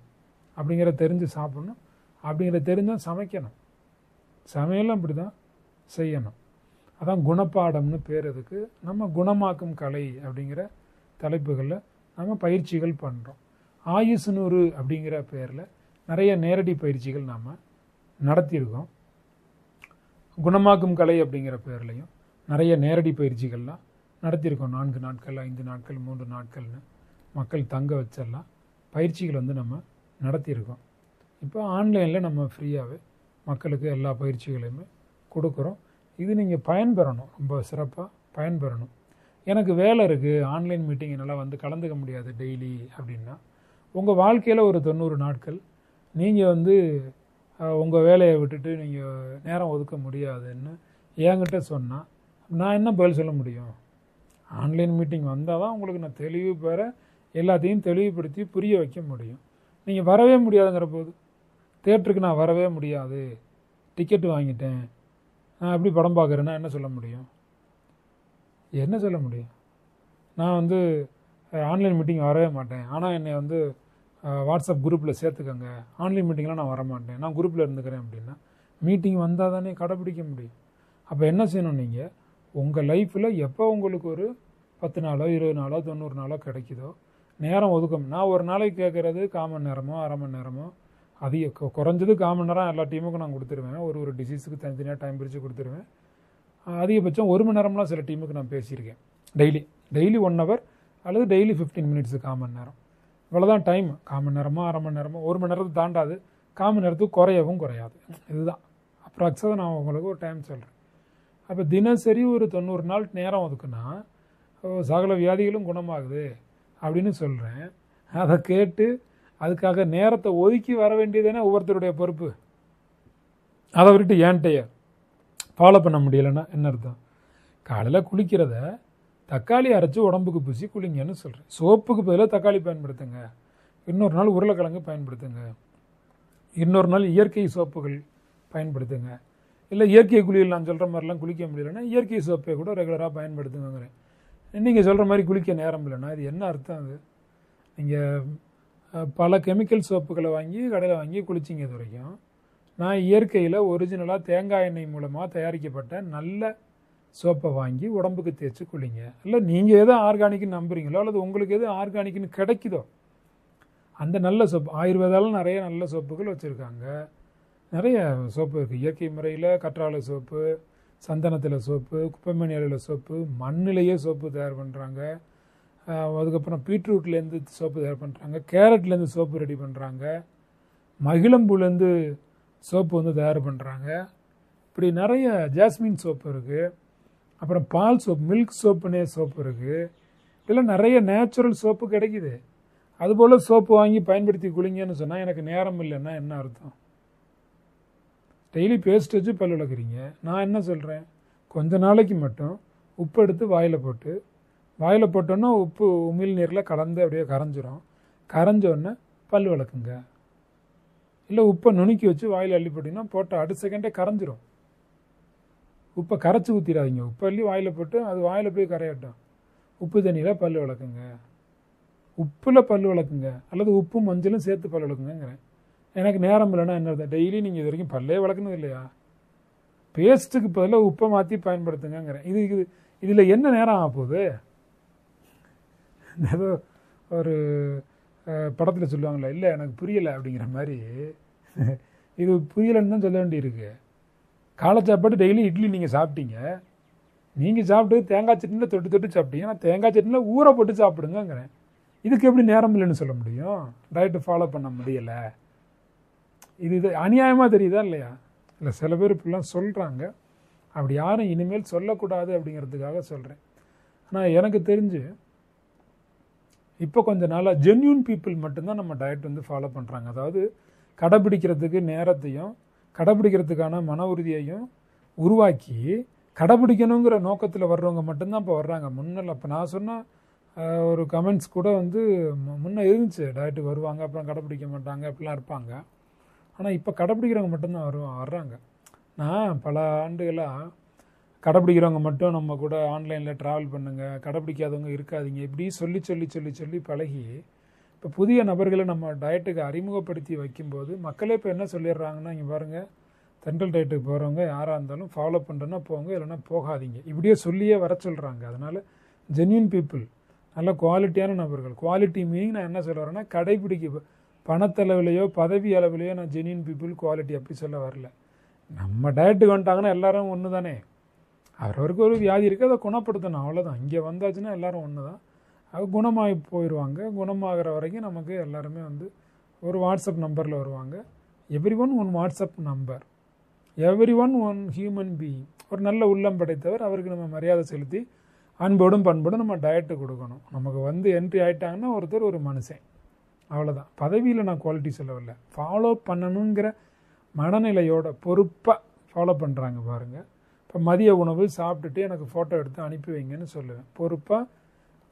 அப்படிங்கிறத தெரிஞ்சு சாப்பிடணும். அப்படிங்கிறத தெரிஞ்சால் சமைக்கணும். சமையலும் அப்படி தான் செய்யணும். அதான் குணப்பாடம்னு பேர். அதுக்கு நம்ம குணமாக்கும் கலை அப்படிங்கிற தலைப்புகளில் நம்ம பயிற்சிகள் பண்ணுறோம். ஆயுசு 100 அப்படிங்கிற பேரில் நிறைய நேரடி பயிற்சிகள் நாம் நடத்தியிருக்கோம். குணமாக்கும் கலை அப்படிங்கிற பேர்லையும் நிறைய நேரடி பயிற்சிகள்லாம் நடத்தியிருக்கோம். 4 நாட்கள், 5 நாட்கள், 3 நாட்கள்னு மக்கள் தங்க வச்செல்லாம் பயிற்சிகள் வந்து நம்ம நடத்தியிருக்கோம். இப்போ ஆன்லைனில் நம்ம ஃப்ரீயாகவே மக்களுக்கு எல்லா பயிற்சிகளையுமே கொடுக்குறோம். இது நீங்கள் பயன்பெறணும், ரொம்ப சிறப்பாக பயன்பெறணும். எனக்கு வேலை இருக்குது, ஆன்லைன் மீட்டிங் என்னால் வந்து கலந்துக்க முடியாது டெய்லி அப்படின்னா, உங்கள் வாழ்க்கையில் ஒரு 90 நாட்கள் நீங்கள் வந்து உங்கள் வேலையை விட்டுட்டு நீங்கள் நேரம் ஒதுக்க முடியாதுன்னு என்கிட்ட சொன்னால் நான் என்ன பதில் சொல்ல முடியும்? ஆன்லைன் மீட்டிங் வந்தால் தான் உங்களுக்கு நான் தெளிவு பெற எல்லாத்தையும் தெளிவுபடுத்தி புரிய வைக்க முடியும். நீங்கள் வரவே முடியாதுங்கிற போது, தேட்டருக்கு நான் வரவே முடியாது, டிக்கெட்டு வாங்கிட்டேன், நான் எப்படி படம் பார்க்குறேன்னா என்ன சொல்ல முடியும்? என்ன சொல்ல முடியும்? நான் வந்து ஆன்லைன் மீட்டிங் வரவே மாட்டேன், ஆனால் என்னை வந்து வாட்ஸ்அப் குரூப்பில் சேர்த்துக்கோங்க, ஆன்லைன் மீட்டிங்லாம் நான் வரமாட்டேன், நான் குரூப்பில் இருந்துக்கிறேன் அப்படின்னா மீட்டிங் வந்தால் தானே கடைப்பிடிக்க முடியும். அப்போ என்ன செய்யணும்? நீங்கள் உங்கள் லைஃப்பில் எப்போ உங்களுக்கு ஒரு 10 நாளோ 20 நாளோ 90 நாளோ கிடைக்குதோ நேரம் ஒதுக்கும். நான் ஒரு நாளைக்கு கேட்குறது 1/4 மணி நேரமோ 1/2 மணி நேரமோ, அதிக குறைஞ்சது 1/4 மணி நேரம் எல்லா டீமுக்கும் நான் கொடுத்துருவேன். ஒரு டிசீஸுக்கு தனித்தனியாக டைம் பிரித்து கொடுத்துருவேன். அதிகபட்சம் 1 மணி நேரம்லாம் சில டீமுக்கு நான் பேசியிருக்கேன். டெய்லி 1 hour அல்லது டெய்லி 15 minutes, 1/4 மணி நேரம், இவ்வளோதான் டைம். 1/4 மணி நேரமோ 1/2 மணி நேரமோ 1 மணி நேரத்துக்கு தாண்டாது, 1/4 மணி நேரத்துக்கு குறையவும் குறையாது. இதுதான் அப்ராக்ஸாக நான் உங்களுக்கு ஒரு டைம் சொல்கிறேன். அப்போ தினசரி ஒரு 90 நாள் நேரம் ஒதுக்குன்னா சகல வியாதிகளும் குணமாகுது அப்படின்னு சொல்கிறேன். அதை கேட்டு அதுக்காக நேரத்தை ஒதுக்கி வர வேண்டியதுன்னா ஒவ்வொருத்தருடைய பொறுப்பு. அதை விட்டு ஏன்ட்டையே ஃபாலோ பண்ண முடியலைன்னா என்ன அர்த்தம்? காலையில் குளிக்கிறத தக்காளி அரைச்சி உடம்புக்கு பூசி குளிங்கன்னு சொல்கிறேன். சோப்புக்கு பதிலாக தக்காளி பயன்படுத்துங்க, இன்னொரு நாள் உருளைக்கிழங்கு பயன்படுத்துங்க, இன்னொரு நாள் இயற்கை சோப்புகள் பயன்படுத்துங்க. இல்லை இயற்கை குளியல் நான் சொல்கிற மாதிரிலாம் குளிக்க முடியலைன்னா இயற்கை சோப்பை கூட ரெகுலராக பயன்படுத்துங்கிறேன். நீங்கள் சொல்கிற மாதிரி குளிக்க நேரம் இல்லைன்னா இது என்ன அர்த்தம்? அது நீங்கள் பல கெமிக்கல் சோப்புகளை வாங்கி கடையில் வாங்கி குளிச்சிங்க. இது வரைக்கும் நான் இயற்கையில் ஒரிஜினலாக தேங்காய் எண்ணெய் மூலமாக தயாரிக்கப்பட்ட நல்ல சோப்பை வாங்கி உடம்புக்கு தேய்ச்சி குளிங்க. இல்லை நீங்கள் எதோ ஆர்கானிக்னு நம்புறீங்களோ அல்லது உங்களுக்கு எது ஆர்கானிக்னு கிடைக்குதோ அந்த நல்ல சோப்பு, ஆயுர்வேதாவில் நிறைய நல்ல சோப்புகள் வச்சுருக்காங்க. நிறைய சோப்பு இருக்குது. இயற்கை முறையில் கற்றாழை சோப்பு, சந்தனத்தில் சோப்பு, குப்பைமணி இலையில் சோப்பு, மண்ணிலேயே சோப்பு தயார் பண்ணுறாங்க. அதுக்கப்புறம் பீட்ரூட்லேருந்து சோப்பு தயார் பண்ணுறாங்க, கேரட்லேருந்து சோப்பு ரெடி பண்ணுறாங்க, மகிழம்பூலேருந்து சோப்பு வந்து தயார் பண்ணுறாங்க. இப்படி நிறைய ஜாஸ்மின் சோப்பு இருக்குது. அப்புறம் பால் சோப்பு, மில்க் சோப்புனே சோப்பு இருக்குது. இதெல்லாம் நிறைய நேச்சுரல் சோப்பு கிடைக்குது. அதுபோல் சோப்பு வாங்கி பயன்படுத்தி குளிங்கன்னு சொன்னால் எனக்கு நேரம் இல்லைன்னா என்ன அர்த்தம்? டெய்லி பேஸ்ட் வச்சு பல் விளக்குறீங்க. நான் என்ன சொல்கிறேன்? கொஞ்ச நாளைக்கு மட்டும் உப்பு எடுத்து வாயில் போட்டோன்னா உப்பு உமிழ் நீரில் கலந்து அப்படியே கரைஞ்சிரும். கரைஞ்சோடனே பல் விளக்குங்க. இல்லை உப்பை நுணுக்கி வச்சு வாயில் அள்ளி போட்டிங்கன்னா போட்ட அடுத்த செகண்டே கரைஞ்சிரும். உப்பை கரைச்சி ஊற்றிடாதீங்க. உப்பு அள்ளி வாயில் போட்டு அது வாயில் போய் கரையட்டும். உப்பு தண்ணியில் பல் விளக்குங்க, உப்பில் பல் விளக்குங்க, அல்லது உப்பும் மஞ்சளும் சேர்த்து பல் விளக்குங்கிறேன். எனக்கு நேரம் இல்லைன்னா என்ன, டெய்லி நீங்கள் இது வரைக்கும் பல்லே விளக்குனது இல்லையா? பேஸ்ட்டுக்கு பதிலாக உப்பை மாற்றி பயன்படுத்துங்கிறேன். இதில் என்ன நேரம் ஆக போகுது? ஏதோ ஒரு படத்தில் சொல்லுவாங்களே, இல்லை எனக்கு புரியலை அப்படிங்கிற மாதிரி இது புரியலைன்னு தான் சொல்ல வேண்டியிருக்கு. காலை சாப்பாடு டெய்லி இட்லி நீங்கள் சாப்பிட்டீங்க, நீங்கள் சாப்பிட்டு தேங்காய் சட்னியில் தொட்டு தொட்டு சாப்பிட்டீங்க. நான் தேங்காய் சட்னியில் ஊற போட்டு சாப்பிடுங்கிறேன். இதுக்கு எப்படி நேரம் இல்லைன்னு சொல்ல முடியும்? டயட்டு ஃபாலோ பண்ண முடியலை. இது அநியாயமாக தெரியுதா இல்லையா? இல்லை, சில பேர் இப்படிலாம் சொல்கிறாங்க. அப்படி யாரும் இனிமேல் சொல்லக்கூடாது அப்படிங்கிறதுக்காக சொல்கிறேன். ஆனால் எனக்கு தெரிஞ்சு இப்போ கொஞ்ச நாளாக ஜென்யூன் பீப்புள் மட்டும்தான் நம்ம டயட் வந்து ஃபாலோ பண்ணுறாங்க. அதாவது கடைப்பிடிக்கிறதுக்கு நேரத்தையும் கடைப்பிடிக்கிறதுக்கான மன உறுதியையும் உருவாக்கி கடைப்பிடிக்கணுங்கிற நோக்கத்தில் வர்றவங்க மட்டும்தான் இப்போ வர்றாங்க. முன்னில் இப்போ நான் சொன்ன ஒரு கமெண்ட்ஸ் கூட வந்து முன்னே இருந்துச்சு, டயட்டுக்கு வருவாங்க அப்புறம் கடைப்பிடிக்க மாட்டாங்க அப்படிலாம் இருப்பாங்க. ஆனால் இப்போ கடைப்பிடிக்கிறவங்க மட்டும்தான் வர்றாங்க. நான் பல ஆண்டுகளாக கடைப்பிடிக்கிறவங்க மட்டும் நம்ம கூட ஆன்லைனில் ட்ராவல் பண்ணுங்கள், கடைப்பிடிக்காதவங்க இருக்காதீங்க, இப்படி சொல்லி சொல்லி சொல்லி சொல்லி பழகி இப்போ புதிய நபர்களை நம்ம டயட்டுக்கு அறிமுகப்படுத்தி வைக்கும்போது மக்களே இப்போ என்ன சொல்லிடுறாங்கன்னா, இங்கே பாருங்கள், தென்றல் டயட்டுக்கு போகிறவங்க யாராக இருந்தாலும் ஃபாலோ பண்ணுறேன்னா போங்க, இல்லைன்னா போகாதீங்க, இப்படியே சொல்லியே வர சொல்கிறாங்க. அதனால் ஜென்யூன் பீப்புள், நல்ல குவாலிட்டியான நபர்கள், குவாலிட்டி மீனிங் நான் என்ன சொல்ல வரேன்னா, கடைப்பிடிக்க பணத்தளவிலையோ பதவி அளவிலையோ நான் ஜென்யூன் பீப்புள் குவாலிட்டி அப்படி சொல்ல வரல. நம்ம டயட்டுக்கு வந்துட்டாங்கன்னா எல்லாரும் ஒன்று தானே, அவரவருக்கு ஒரு வியாதி இருக்குது, அதை குணப்படுத்தணும், அவ்வளோதான். இங்கே வந்தாச்சுன்னா எல்லோரும் ஒன்று தான். அது குணமாகி போயிடுவாங்க. குணமாகிற வரைக்கும் நமக்கு எல்லாருமே வந்து ஒரு வாட்ஸ்அப் நம்பரில் வருவாங்க. Every one one WhatsApp number, every one one human being. ஒரு நல்ல உள்ளம் படைத்தவர், அவருக்கு நம்ம மரியாதை செலுத்தி அன்போடும் பண்போடும் நம்ம டயட்டு கொடுக்கணும். நமக்கு வந்து என்ட்ரி ஆகிட்டாங்கன்னா ஒருத்தர் ஒரு மனுஷன், அவ்வளோதான். பதவியில் நான் குவாலிட்டி சொல்லவில்லை, ஃபாலோ பண்ணணுங்கிற மனநிலையோட பொறுப்பாக ஃபாலோ பண்ணுறாங்க பாருங்கள். இப்போ மதிய உணவு சாப்பிட்டுட்டு எனக்கு ஃபோட்டோ எடுத்து அனுப்பி வைங்கன்னு சொல்லுவேன். பொறுப்பாக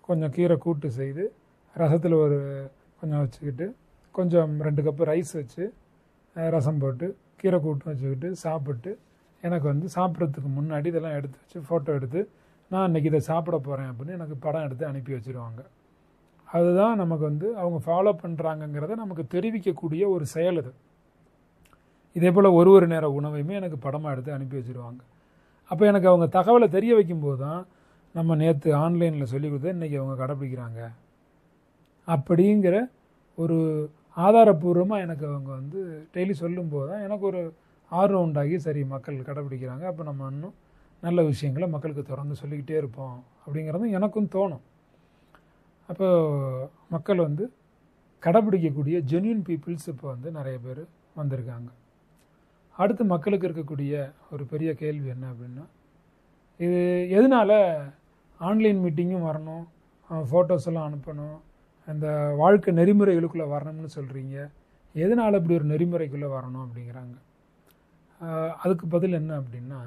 கொஞ்சம் கீரை கூட்டு செய்து ரசத்தில் ஒரு கொஞ்சம் வச்சுக்கிட்டு, கொஞ்சம் 2 கப்பு ரைஸ் வச்சு ரசம் போட்டு கீரை கூட்டு வச்சுக்கிட்டு சாப்பிட்டு, எனக்கு வந்து சாப்பிட்றதுக்கு முன்னாடி இதெல்லாம் எடுத்து வச்சு ஃபோட்டோ எடுத்து நான் இன்றைக்கி இதை சாப்பிட போகிறேன் அப்படின்னு எனக்கு படம் எடுத்து அனுப்பி வச்சுருவாங்க. அதுதான் நமக்கு வந்து அவங்க ஃபாலோ பண்ணுறாங்கங்கிறத நமக்கு தெரிவிக்கக்கூடிய ஒரு செயல் அது. இதே போல் ஒரு நேர உணவையுமே எனக்கு படமாக எடுத்து அனுப்பி வச்சுருவாங்க. அப்போ எனக்கு அவங்க தகவலை தெரிய வைக்கும்போது தான், நம்ம நேற்று ஆன்லைனில் சொல்லி கொடுத்தா இன்றைக்கி அவங்க கடைப்பிடிக்கிறாங்க அப்படிங்கிற ஒரு ஆதாரபூர்வமாக எனக்கு அவங்க வந்து டெய்லி சொல்லும்போது தான் எனக்கு ஒரு ஆர்வம் உண்டாகி, சரி மக்கள் கடைப்பிடிக்கிறாங்க, அப்போ நம்ம இன்னும் நல்ல விஷயங்களை மக்களுக்கு தொடர்ந்து சொல்லிக்கிட்டே இருப்போம் அப்படிங்கிறதும் எனக்கும் தோணும். அப்போ மக்கள் வந்து கடைப்பிடிக்கக்கூடிய ஜென்யூன் பீப்புள்ஸ் இப்போ வந்து நிறைய பேர் வந்திருக்காங்க. அடுத்து மக்களுக்கு இருக்கக்கூடிய ஒரு பெரிய கேள்வி என்ன அப்படின்னா, இது எதனால் ஆன்லைன் மீட்டிங்கும் வரணும், ஃபோட்டோஸ் எல்லாம் அனுப்பணும், அந்த வாழ்க்கை நெறிமுறைகளுக்குள்ளே வரணும்னு சொல்கிறீங்க, எதனால் இப்படி ஒரு நெறிமுறைக்குள்ளே வரணும் அப்படிங்கிறாங்க. அதுக்கு பதில் என்ன அப்படின்னா,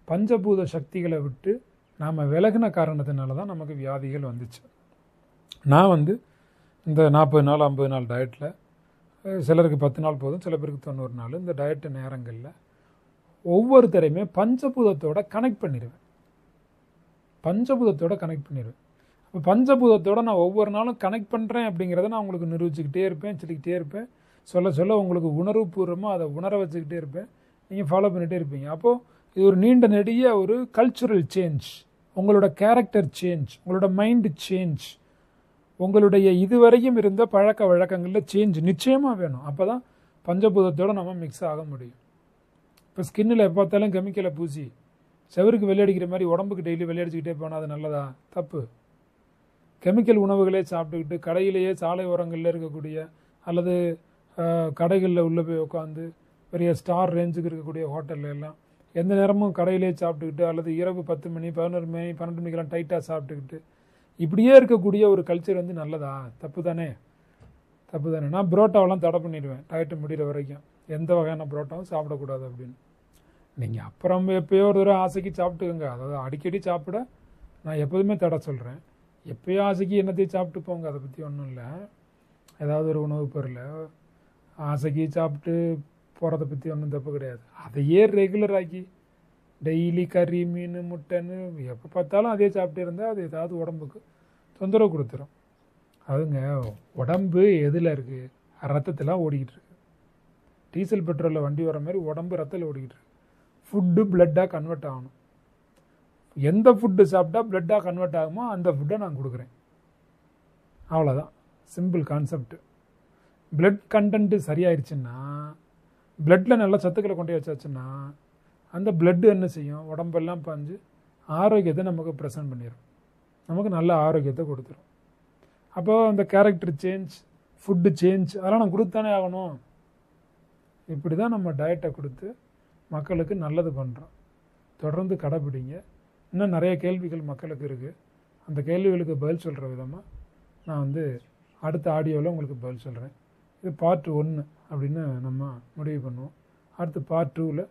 பஞ்சபூத சக்திகளை விட்டு நாம் விலகின காரணத்தினால தான் நமக்கு வியாதிகள் வந்துச்சு. நான் வந்து இந்த 40 நாள் 50 நாள் டயட்டில், சிலருக்கு 10 நாள் போதும், சில பேருக்கு 90 நாள், இந்த டயட்டு நேரங்களில் ஒவ்வொருத்தரையுமே பஞ்சபூதத்தோட கனெக்ட் பண்ணிடுவேன். அப்போ பஞ்சபூதத்தோடு நான் ஒவ்வொரு நாளும் கனெக்ட் பண்ணுறேன் அப்படிங்கிறத நான் உங்களுக்கு நிரூபிச்சுக்கிட்டே இருப்பேன், சொல்லிக்கிட்டே இருப்பேன். சொல்ல சொல்ல உங்களுக்கு உணர்வுபூர்வமாக அதை உணர வச்சுக்கிட்டே இருப்பேன். நீங்கள் ஃபாலோ பண்ணிகிட்டே இருப்பீங்க. அப்போது இது ஒரு நீண்ட நெடிய ஒரு கல்ச்சுரல் சேஞ்ச், உங்களோட கேரக்டர் சேஞ்ச், உங்களோட மைண்டு சேஞ்ச், உங்களுடைய இதுவரையும் இருந்த பழக்க வழக்கங்களில் சேஞ்ச் நிச்சயமாக வேணும். அப்போ தான் பஞ்சபூதத்தோடு நம்ம மிக்ஸ் ஆக முடியும். இப்போ ஸ்கின்னில் எப்போ பார்த்தாலும் கெமிக்கலை பூசி செவருக்கு வெள்ளையடிக்கிற மாதிரி உடம்புக்கு டெய்லி வெள்ளையடிச்சுக்கிட்டே போனால் அது நல்லதா? தப்பு. கெமிக்கல் உணவுகளே சாப்பிட்டுக்கிட்டு கடையிலேயே சாலை ஓரங்களில் இருக்கக்கூடிய அல்லது கடைகளில் உள்ளே போய் உட்காந்து பெரிய ஸ்டார் ரேஞ்சுக்கு இருக்கக்கூடிய ஹோட்டலில் எல்லாம் எந்த நேரமும் கடையிலே சாப்பிட்டுக்கிட்டு, அல்லது இரவு 10 மணி 11 மணி 12 மணிக்கெல்லாம் டைட்டாக சாப்பிட்டுக்கிட்டு இப்படியே இருக்கக்கூடிய ஒரு கல்ச்சர் வந்து நல்லதா? தப்பு தானே. நான் புரோட்டாவெல்லாம் தடை பண்ணிடுவேன் டயட்டு முடிகிற வரைக்கும். எந்த வகையான புரோட்டாவும் சாப்பிடக்கூடாது அப்படின்னு. நீங்கள் அப்புறம் எப்போயோ ஒரு தடவை ஆசைக்கு சாப்பிட்டுக்கோங்க. அதாவது அடிக்கடி சாப்பிட நான் எப்போதுமே தடை சொல்கிறேன். எப்போயோ ஆசைக்கு என்னத்தையும் சாப்பிட்டு போங்க, அதை பற்றி ஒன்றும் இல்லை. ஏதாவது ஒரு உணவுப் பொருளை ஆசைக்கு சாப்பிட்டு போகிறத பற்றி ஒன்றும் தப்பு கிடையாது. அதையே ரெகுலர் ஆக்கி டெய்லி கறி மீன் முட்டைன்னு எப்போ பார்த்தாலும் அதே சாப்பிட்டு இருந்தால் அது ஏதாவது உடம்புக்கு தொந்தரவு கொடுத்துரும். அதுங்க உடம்பு எதில் இருக்குது? ரத்தத்தில் ஓடிக்கிட்டு இருக்கு. டீசல் பெட்ரோலில் வண்டி வர மாதிரி உடம்பு ரத்தத்தில் ஓடிக்கிட்டு இருக்கு. ஃபுட்டு பிளட்டாக கன்வெர்ட் ஆகணும். எந்த ஃபுட்டு சாப்பிட்டா பிளட்டாக கன்வெர்ட் ஆகுமோ அந்த ஃபுட்டை நான் கொடுக்குறேன். அவ்வளோதான், சிம்பிள் கான்செப்ட். பிளட் கண்டென்ட்டு சரியாயிருச்சுன்னா, பிளட்டில் நல்லா சத்துக்களை கொண்டு வச்சாச்சுன்னா அந்த பிளட்டு என்ன செய்யும்? உடம்பெல்லாம் பாஞ்சு ஆரோக்கியத்தை நமக்கு ப்ரெசென்ட் பண்ணிடும், நமக்கு நல்ல ஆரோக்கியத்தை கொடுத்துரும். அப்போது அந்த கேரக்டர் சேஞ்ச், ஃபுட்டு சேஞ்ச் அதெல்லாம் நான் கொடுத்தானே ஆகணும். இப்படி தான் நம்ம டயட்டை கொடுத்து மக்களுக்கு நல்லது பண்ணுறோம். தொடர்ந்து கடைப்பிடிங்க. இன்னும் நிறைய கேள்விகள் மக்களுக்கு இருக்குது. அந்த கேள்விகளுக்கு பதில் சொல்கிற விதமாக நான் அடுத்த ஆடியோவில் உங்களுக்கு பதில் சொல்கிறேன். இது பார்ட் 1 அப்படின்னு நம்ம முடிவு பண்ணுவோம். அடுத்து பார்ட் 2ல்